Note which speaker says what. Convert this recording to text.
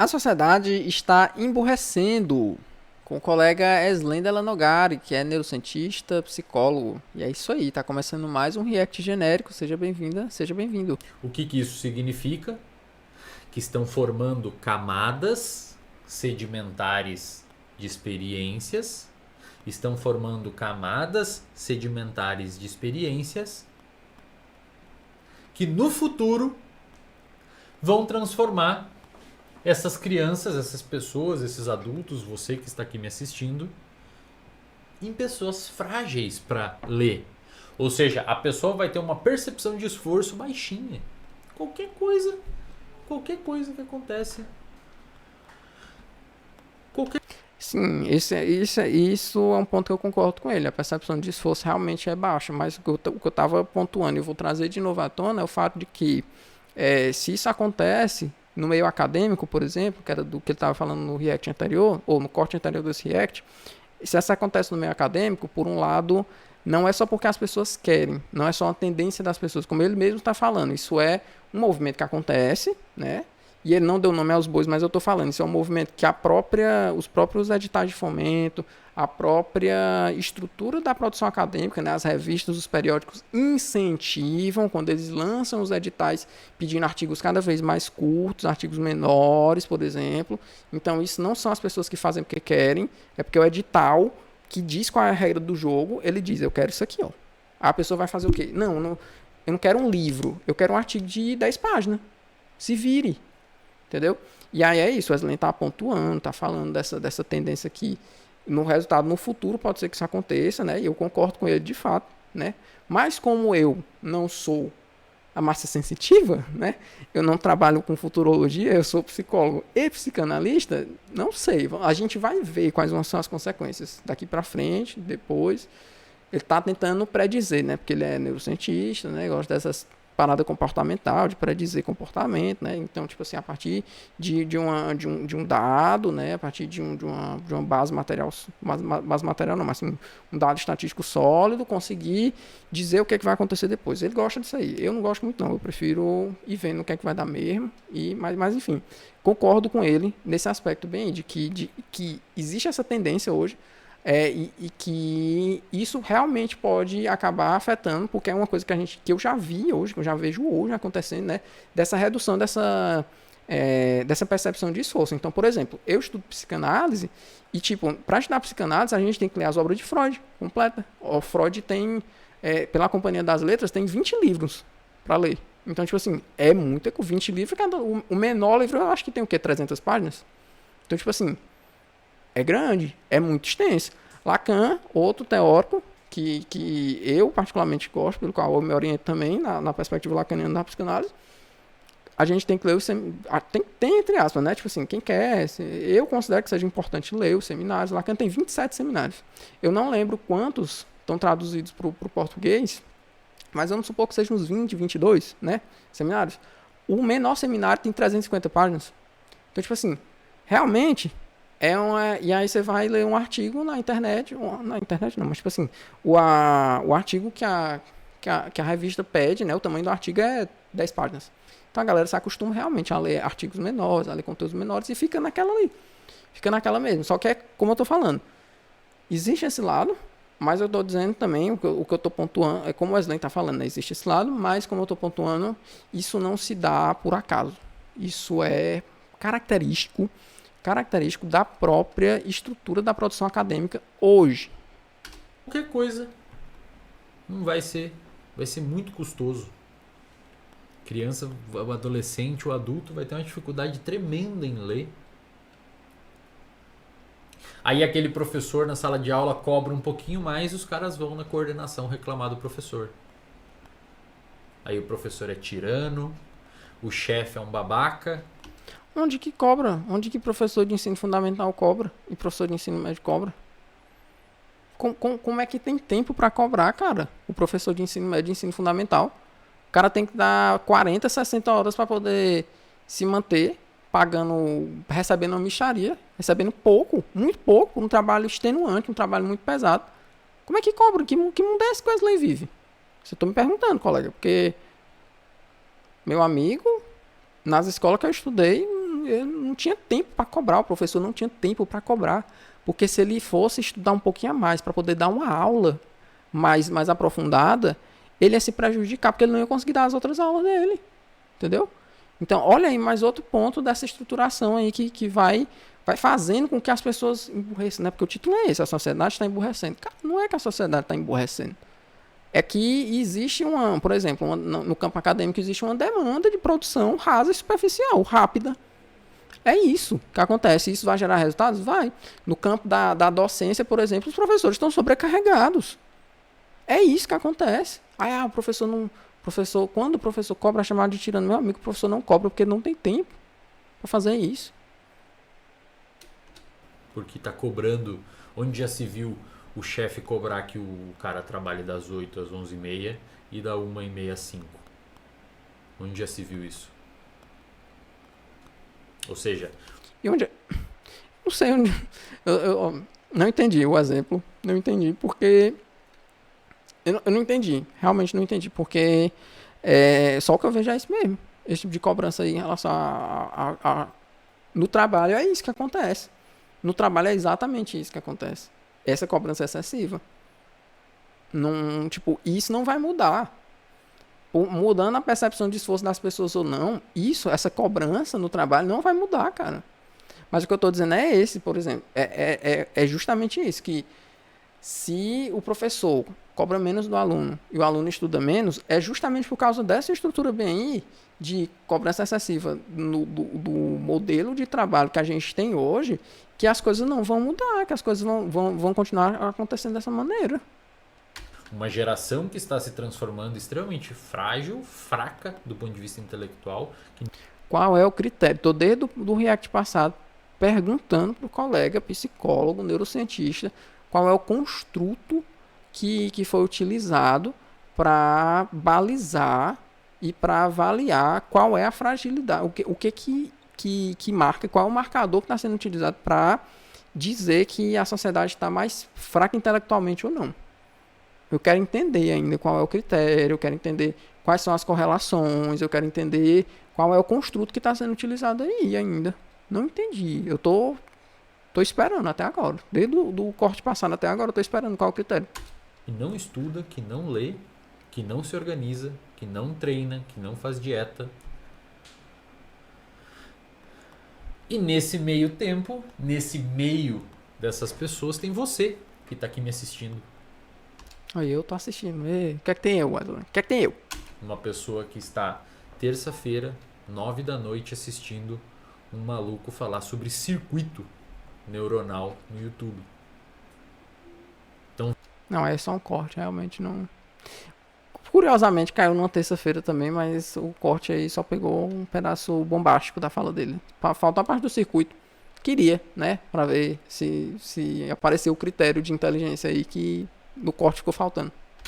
Speaker 1: A sociedade está emburrecendo com o colega Eslenda Lanogari, que é neurocientista, psicólogo. E é isso aí, tá começando mais um React genérico. Seja bem-vinda, seja bem-vindo.
Speaker 2: O que isso significa? Que estão formando camadas sedimentares de experiências, estão formando camadas sedimentares de experiências que no futuro vão transformar essas crianças, essas pessoas, esses adultos, você que está aqui me assistindo, em pessoas frágeis para ler. Ou seja, a pessoa vai ter uma percepção de esforço baixinha. Qualquer coisa que acontece. Qualquer...
Speaker 1: Sim, isso é um ponto que eu concordo com ele. A percepção de esforço realmente é baixa, mas o que eu estava pontuando e vou trazer de novo à tona é o fato de que se isso acontece no meio acadêmico, por exemplo, que era do que ele estava falando no React anterior, ou no corte anterior desse React, se isso acontece no meio acadêmico, por um lado, não é só porque as pessoas querem, não é só uma tendência das pessoas, como ele mesmo está falando, isso é um movimento que acontece, né? E ele não deu nome aos bois, mas eu estou falando, isso é um movimento que os próprios editais de fomento, a própria estrutura da produção acadêmica, né, as revistas, os periódicos incentivam quando eles lançam os editais pedindo artigos cada vez mais curtos, artigos menores, por exemplo. Então isso não são as pessoas que fazem porque querem, é porque o edital que diz qual é a regra do jogo, ele diz, eu quero isso aqui, ó. A pessoa vai fazer o quê? Não, eu não quero um livro, eu quero um artigo de 10 páginas. Se vire. Entendeu? E aí é isso, o Wesley está pontuando, está falando dessa tendência aqui. No resultado, no futuro, pode ser que isso aconteça, né? E eu concordo com ele de fato, né? Mas como eu não sou a massa sensitiva, né? Eu não trabalho com futurologia, eu sou psicólogo e psicanalista, não sei. A gente vai ver quais vão ser as consequências daqui para frente, depois. Ele está tentando predizer, né? Porque ele é neurocientista, né? Gosta dessas parada comportamental, de predizer comportamento, né? Então, tipo assim, a partir de um dado, né? A partir de uma base material, base material não, mas assim, um dado estatístico sólido, conseguir dizer o que é que vai acontecer depois. Ele gosta disso aí. Eu não gosto muito não, eu prefiro ir vendo o que é que vai dar mesmo, mas enfim, concordo com ele nesse aspecto bem, de que existe essa tendência hoje, e que isso realmente pode acabar afetando, porque é uma coisa que eu já vi hoje, que eu já vejo hoje acontecendo, né? Dessa redução dessa percepção de esforço. Então, por exemplo, eu estudo psicanálise e, tipo, para estudar psicanálise, a gente tem que ler as obras de Freud completa. O Freud tem, pela Companhia das Letras, tem 20 livros para ler. Então, tipo assim, é muito, 20 livros, o menor livro eu acho que tem o quê? 300 páginas? Então, tipo assim, é grande, é muito extenso. Lacan, outro teórico que eu particularmente gosto, pelo qual eu me oriento também na perspectiva lacaniana da psicanálise, a gente tem que ler tem entre aspas, né? Tipo assim, quem quer, eu considero que seja importante ler os seminários. Lacan tem 27 seminários. Eu não lembro quantos estão traduzidos para o português, mas vamos supor que sejam uns 20, 22, né? Seminários. O menor seminário tem 350 páginas. Então, tipo assim, realmente e aí você vai ler um artigo na internet não, mas tipo assim, o artigo que a revista pede, né, o tamanho do artigo é 10 páginas. Então a galera se acostuma realmente a ler artigos menores, a ler conteúdos menores e fica naquela ali. Fica naquela mesmo. Só que é como eu tô falando. Existe esse lado, mas eu tô dizendo também, o que eu tô pontuando, é como o Wesley tá falando, né, existe esse lado, mas como eu tô pontuando, isso não se dá por acaso. Isso é característico da própria estrutura da produção acadêmica hoje.
Speaker 2: Qualquer coisa não vai ser muito custoso. Criança, o adolescente, o adulto vai ter uma dificuldade tremenda em ler. Aí aquele professor na sala de aula cobra um pouquinho mais e os caras vão na coordenação reclamar do professor. Aí o professor é tirano, o chefe é um babaca.
Speaker 1: Onde que cobra? Onde que professor de ensino fundamental cobra? E professor de ensino médio cobra? Como é que tem tempo para cobrar, cara? O professor de ensino médio e ensino fundamental. O cara tem que dar 40, 60 horas para poder se manter, recebendo uma mixaria, recebendo pouco, muito pouco, por um trabalho extenuante, um trabalho muito pesado. Como é que cobra? Que mundo é esse que o Wesley vive? Você tô me perguntando, colega, porque meu amigo, nas escolas que eu estudei, ele não tinha tempo para cobrar, o professor não tinha tempo para cobrar, porque se ele fosse estudar um pouquinho a mais para poder dar uma aula mais aprofundada, ele ia se prejudicar, porque ele não ia conseguir dar as outras aulas dele, entendeu? Então, olha aí mais outro ponto dessa estruturação aí que vai fazendo com que as pessoas emburreçam, né? Porque o título é esse, a sociedade está emburrecendo. Cara, não é que a sociedade está emburrecendo. É que existe por exemplo, no campo acadêmico existe uma demanda de produção rasa e superficial, rápida. É isso que acontece. Isso vai gerar resultados? Vai. No campo da docência, por exemplo, os professores estão sobrecarregados. É isso que acontece. Aí, o professor não... quando o professor cobra a chamada de tirano, meu amigo, o professor não cobra porque não tem tempo para fazer isso.
Speaker 2: Porque está cobrando, onde já se viu o chefe cobrar que o cara trabalhe das 8 às 11h30 e da 1h30 às 5. Onde já se viu isso? Ou seja...
Speaker 1: E onde... Não sei onde... Eu não entendi o exemplo. Não entendi porque... Eu não entendi. Realmente não entendi. Porque só o que eu vejo é isso mesmo. Esse tipo de cobrança aí em relação no trabalho é isso que acontece. No trabalho é exatamente isso que acontece. Essa cobrança excessiva. Não, isso não vai mudar. Mudando a percepção de esforço das pessoas ou não, essa cobrança no trabalho não vai mudar, cara. Mas o que eu estou dizendo é esse, por exemplo. É justamente isso, que se o professor cobra menos do aluno e o aluno estuda menos, é justamente por causa dessa estrutura bem aí de cobrança excessiva do modelo de trabalho que a gente tem hoje, que as coisas não vão mudar, que as coisas vão continuar acontecendo dessa maneira.
Speaker 2: Uma geração que está se transformando extremamente frágil, fraca do ponto de vista intelectual.
Speaker 1: Qual é o critério? Estou desde o React passado perguntando para o colega psicólogo, neurocientista, qual é o construto que foi utilizado para balizar e para avaliar qual é a fragilidade, o que marca, qual é o marcador que está sendo utilizado para dizer que a sociedade está mais fraca intelectualmente ou não. Eu quero entender ainda qual é o critério, eu quero entender quais são as correlações, eu quero entender qual é o construto que está sendo utilizado aí ainda. Não entendi. Eu tô esperando até agora. Desde o corte passado até agora, eu tô esperando qual é o critério.
Speaker 2: Que não estuda, que não lê, que não se organiza, que não treina, que não faz dieta. E nesse meio tempo, nesse meio dessas pessoas, tem você que está aqui me assistindo.
Speaker 1: Aí eu tô assistindo. O que é que tem eu, Adolfo? O que é que tem eu?
Speaker 2: Uma pessoa que está terça-feira, 9h, assistindo um maluco falar sobre circuito neuronal no YouTube. Então...
Speaker 1: Não, é só um corte, realmente não... Curiosamente caiu numa terça-feira também, mas o corte aí só pegou um pedaço bombástico da fala dele. Falta a parte do circuito. Queria, né? Pra ver se apareceu o critério de inteligência aí que no corte ficou faltando.